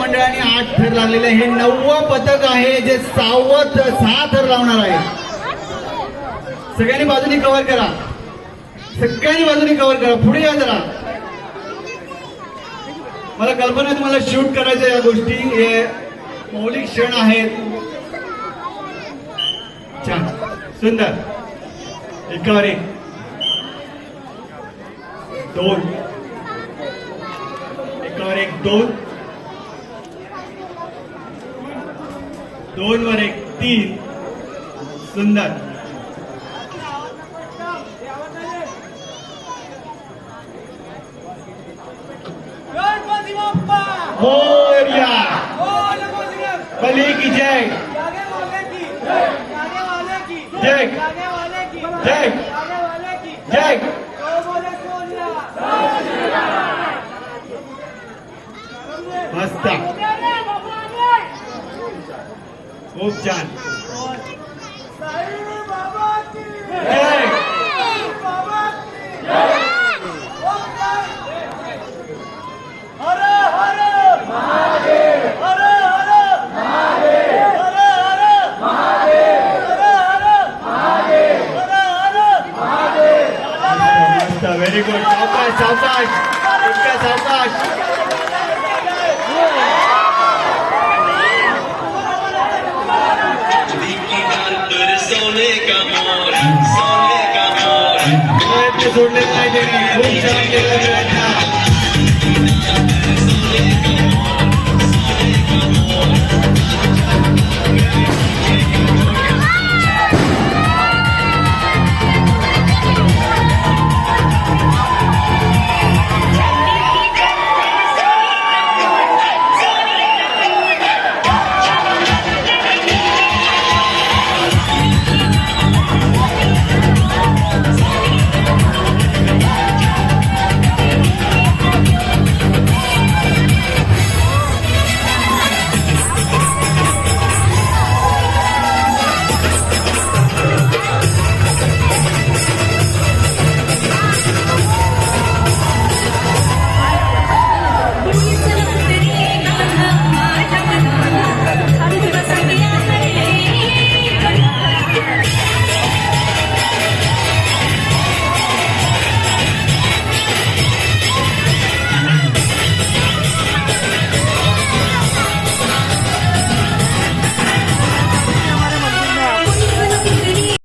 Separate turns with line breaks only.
मंडळाने 8 थर लावलेले. हे 9वं पथक आहे जे 6 थर लावणार आहे. सगळ्यांनी बाजूने कव्हर करा. सगळ्यांनी बाजूने कव्हर करा. पुढे या जरा. मला कल्पना आहे तुम्हाला शूट करायचं या गोष्टी. हे मौलिक क्षण आहेत. छान सुंदर. एकावर एक 2 एकावर एक 2 2 वर एक 3. सुंदर. मोरया बली की जय. जय जय जय. मस्त. खूप छान. जय. Very good. सावकाश सावकाश. इतका सावकाश. प्रयत्न सोडलेला नाही त्यांनी. खूप छान केलं.